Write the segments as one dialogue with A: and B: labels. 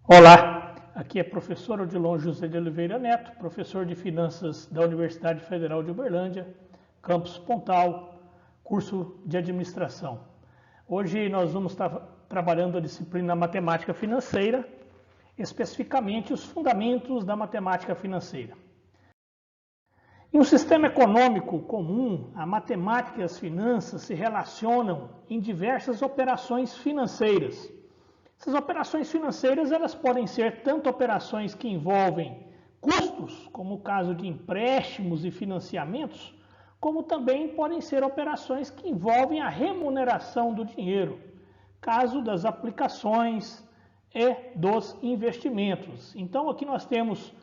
A: Olá, aqui é professor Odilon José de Oliveira Neto, professor de Finanças da Universidade Federal de Uberlândia, campus Pontal, curso de Administração. Hoje nós vamos estar trabalhando a disciplina Matemática Financeira, especificamente os fundamentos da matemática financeira. Em um sistema econômico comum, a matemática e as finanças se relacionam em diversas operações financeiras. Essas operações financeiras elas podem ser tanto operações que envolvem custos, como o caso de empréstimos e financiamentos, como também podem ser operações que envolvem a remuneração do dinheiro, caso das aplicações e dos investimentos. Então aqui nós temos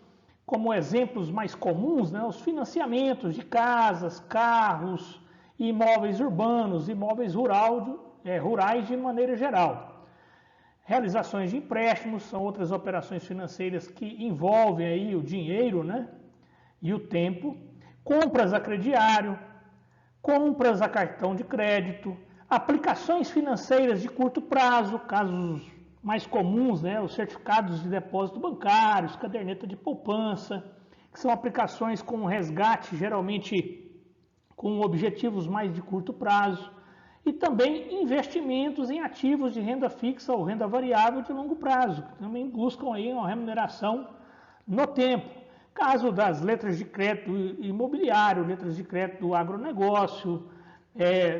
A: como exemplos mais comuns, os financiamentos de casas, carros, imóveis urbanos, imóveis rurais de maneira geral. Realizações de empréstimos são outras operações financeiras que envolvem aí o dinheiro, e o tempo. Compras a crediário, compras a cartão de crédito, aplicações financeiras de curto prazo, casos mais comuns, os certificados de depósito bancários, caderneta de poupança, que são aplicações com resgate, geralmente com objetivos mais de curto prazo. E também investimentos em ativos de renda fixa ou renda variável de longo prazo, que também buscam aí uma remuneração no tempo. Caso das letras de crédito imobiliário, letras de crédito do agronegócio,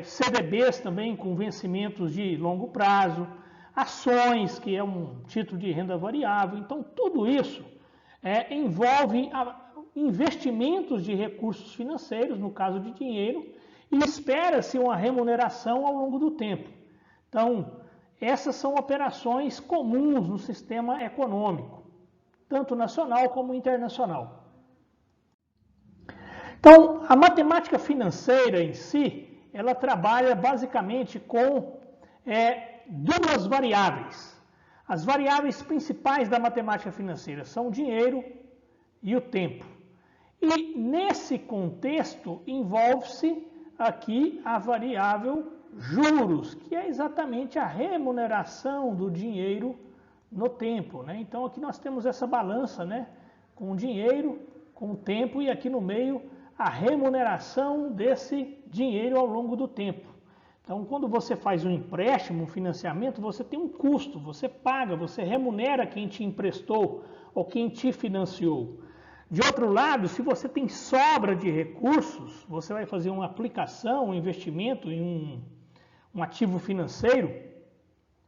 A: CDBs também com vencimentos de longo prazo, ações, que é um título de renda variável. Então, tudo isso envolve investimentos de recursos financeiros, no caso de dinheiro, e espera-se uma remuneração ao longo do tempo. Então, essas são operações comuns no sistema econômico, tanto nacional como internacional. Então, a matemática financeira em si, ela trabalha basicamente com duas variáveis. As variáveis principais da matemática financeira são o dinheiro e o tempo. E nesse contexto envolve-se aqui a variável juros, que é exatamente a remuneração do dinheiro no tempo. Então aqui nós temos essa balança, com o dinheiro, com o tempo, e aqui no meio a remuneração desse dinheiro ao longo do tempo. Então quando você faz um empréstimo, um financiamento, você tem um custo, você paga, você remunera quem te emprestou ou quem te financiou. De outro lado, se você tem sobra de recursos, você vai fazer uma aplicação, um investimento em um ativo financeiro,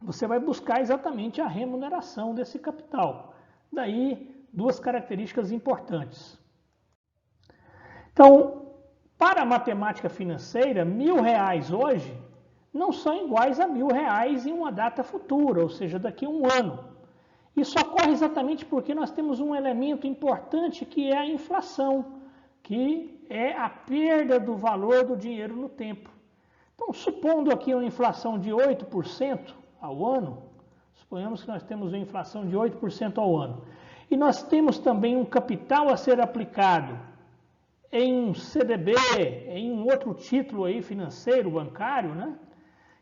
A: você vai buscar exatamente a remuneração desse capital. Daí, duas características importantes. Então, para a matemática financeira, R$1.000 hoje não são iguais a R$1.000 em uma data futura, ou seja, daqui a um ano. Isso ocorre exatamente porque nós temos um elemento importante que é a inflação, que é a perda do valor do dinheiro no tempo. Então, supondo aqui uma inflação de 8% ao ano, suponhamos que nós temos uma inflação de 8% ao ano, e nós temos também um capital a ser aplicado em um CDB, em um outro título aí financeiro, bancário,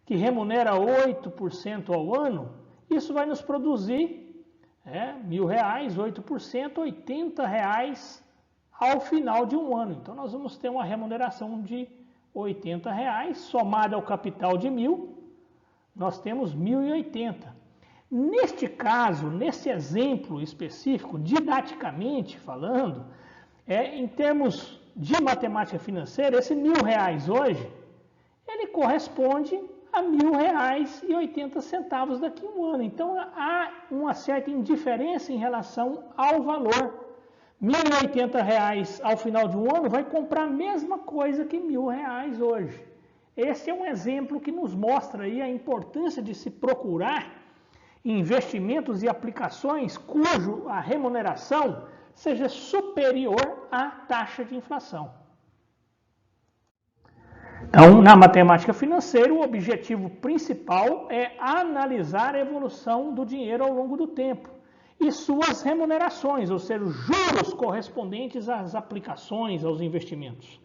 A: que remunera 8% ao ano, isso vai nos produzir R$1.000, 8%, R$80 ao final de um ano. Então, nós vamos ter uma remuneração de R$80, somada ao capital de 1.000, nós temos 1.080. Neste caso, nesse exemplo específico, didaticamente falando, em termos de matemática financeira, esse R$1.000 hoje, ele corresponde a R$1.000,80 daqui a um ano. Então, há uma certa indiferença em relação ao valor. R$1.080 ao final de um ano vai comprar a mesma coisa que R$1.000 hoje. Esse é um exemplo que nos mostra aí a importância de se procurar investimentos e aplicações cuja a remuneração seja superior à taxa de inflação. Então, na matemática financeira, o objetivo principal é analisar a evolução do dinheiro ao longo do tempo e suas remunerações, ou seja, os juros correspondentes às aplicações, aos investimentos.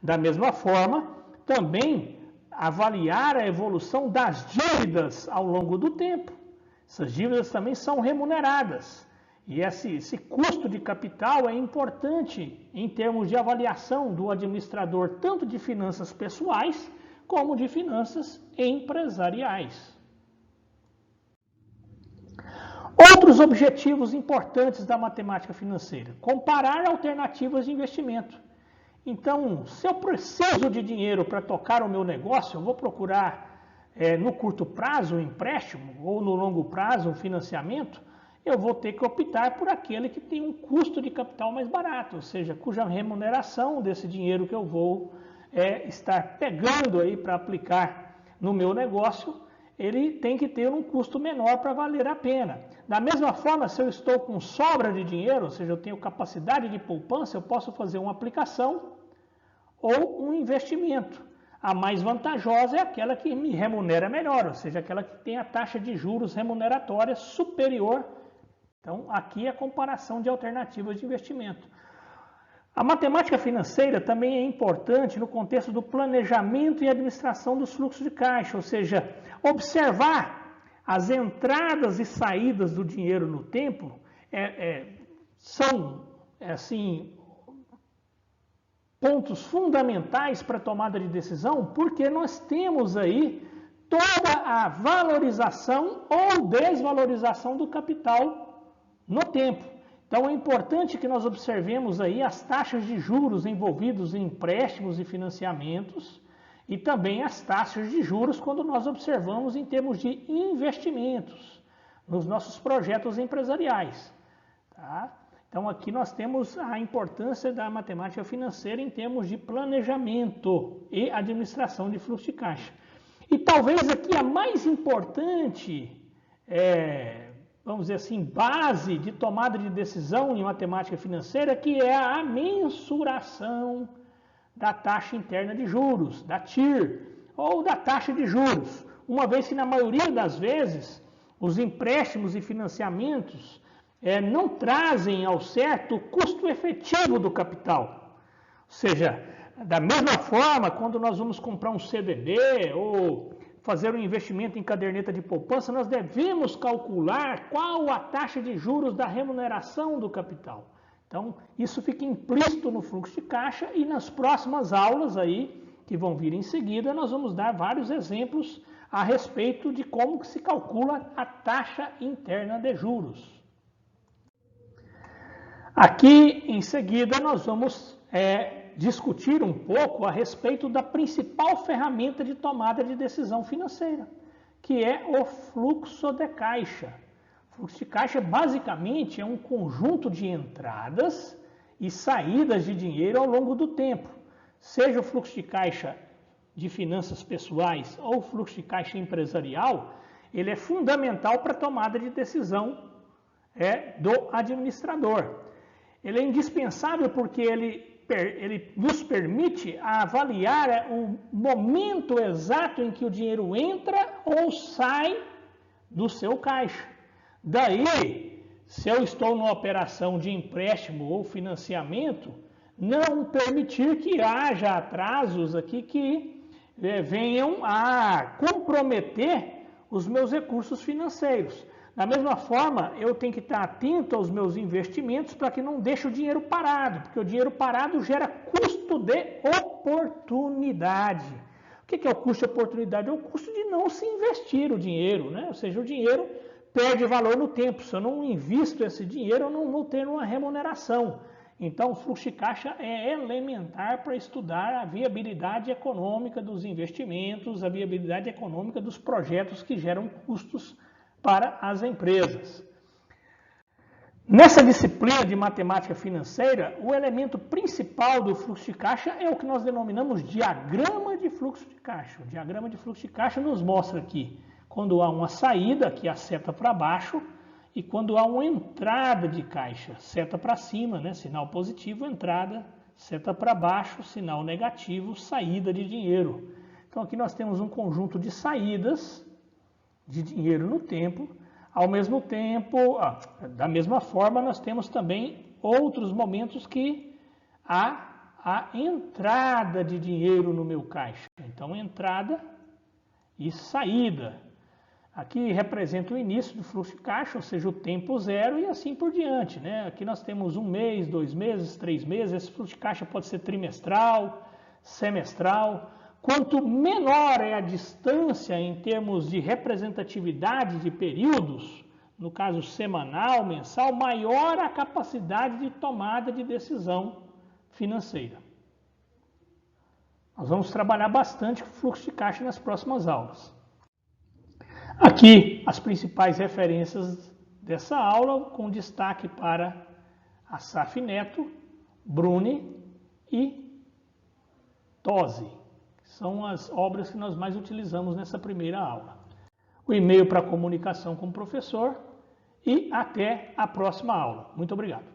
A: Da mesma forma, também avaliar a evolução das dívidas ao longo do tempo, Essas dívidas também são remuneradas. E esse custo de capital é importante em termos de avaliação do administrador, tanto de finanças pessoais como de finanças empresariais. Outros objetivos importantes da matemática financeira: comparar alternativas de investimento. Então, se eu preciso de dinheiro para tocar o meu negócio, eu vou procurar no curto prazo um empréstimo ou no longo prazo um financiamento, eu vou ter que optar por aquele que tem um custo de capital mais barato, ou seja, cuja remuneração desse dinheiro que eu vou estar pegando aí para aplicar no meu negócio, ele tem que ter um custo menor para valer a pena. Da mesma forma, se eu estou com sobra de dinheiro, ou seja, eu tenho capacidade de poupança, eu posso fazer uma aplicação ou um investimento. A mais vantajosa é aquela que me remunera melhor, ou seja, aquela que tem a taxa de juros remuneratória superior. Então, aqui é a comparação de alternativas de investimento. A matemática financeira também é importante no contexto do planejamento e administração dos fluxos de caixa, ou seja, observar as entradas e saídas do dinheiro no tempo são, assim, pontos fundamentais para a tomada de decisão, porque nós temos aí toda a valorização ou desvalorização do capital no tempo. Então é importante que nós observemos aí as taxas de juros envolvidos em empréstimos e financiamentos e também as taxas de juros quando nós observamos em termos de investimentos nos nossos projetos empresariais. Tá? Então aqui nós temos a importância da matemática financeira em termos de planejamento e administração de fluxo de caixa. E talvez aqui a mais importante, vamos dizer assim, base de tomada de decisão em matemática financeira, que é a mensuração da taxa interna de juros, da TIR, ou da taxa de juros. Uma vez que na maioria das vezes os empréstimos e financiamentos não trazem ao certo o custo efetivo do capital. Ou seja, da mesma forma, quando nós vamos comprar um CDB ou fazer um investimento em caderneta de poupança, nós devemos calcular qual a taxa de juros da remuneração do capital. Então, isso fica implícito no fluxo de caixa e nas próximas aulas aí, que vão vir em seguida, nós vamos dar vários exemplos a respeito de como que se calcula a taxa interna de juros. Aqui, em seguida, nós vamos discutir um pouco a respeito da principal ferramenta de tomada de decisão financeira, que é o fluxo de caixa. O fluxo de caixa, basicamente, é um conjunto de entradas e saídas de dinheiro ao longo do tempo. Seja o fluxo de caixa de finanças pessoais ou o fluxo de caixa empresarial, ele é fundamental para a tomada de decisão do administrador. Ele é indispensável porque ele nos permite avaliar o momento exato em que o dinheiro entra ou sai do seu caixa. Daí, se eu estou numa operação de empréstimo ou financiamento, não permitir que haja atrasos aqui que venham a comprometer os meus recursos financeiros. Da mesma forma, eu tenho que estar atento aos meus investimentos para que não deixe o dinheiro parado, porque o dinheiro parado gera custo de oportunidade. O que é o custo de oportunidade? É o custo de não se investir o dinheiro, né? Ou seja, o dinheiro perde valor no tempo. Se eu não invisto esse dinheiro, eu não vou ter uma remuneração. Então, o fluxo de caixa é elementar para estudar a viabilidade econômica dos investimentos, a viabilidade econômica dos projetos que geram custos para as empresas. Nessa disciplina de matemática financeira, o elemento principal do fluxo de caixa é o que nós denominamos diagrama de fluxo de caixa. O diagrama de fluxo de caixa nos mostra aqui quando há uma saída, que é a seta para baixo, e quando há uma entrada de caixa, seta para cima, né, sinal positivo, entrada, seta para baixo, sinal negativo, saída de dinheiro. Então aqui nós temos um conjunto de saídas de dinheiro no tempo. Ao mesmo tempo, da mesma forma, nós temos também outros momentos que há a entrada de dinheiro no meu caixa. Então, entrada e saída. Aqui representa o início do fluxo de caixa, ou seja, o tempo zero e assim por diante, né? Aqui nós temos 1 mês, 2 meses, 3 meses. Esse fluxo de caixa pode ser trimestral, semestral. Quanto menor é a distância em termos de representatividade de períodos, no caso semanal, mensal, maior a capacidade de tomada de decisão financeira. Nós vamos trabalhar bastante com o fluxo de caixa nas próximas aulas. Aqui as principais referências dessa aula, com destaque para Assaf Neto, Bruni e Tosi, que são as obras que nós mais utilizamos nessa primeira aula. O e-mail para comunicação com o professor e até a próxima aula. Muito obrigado.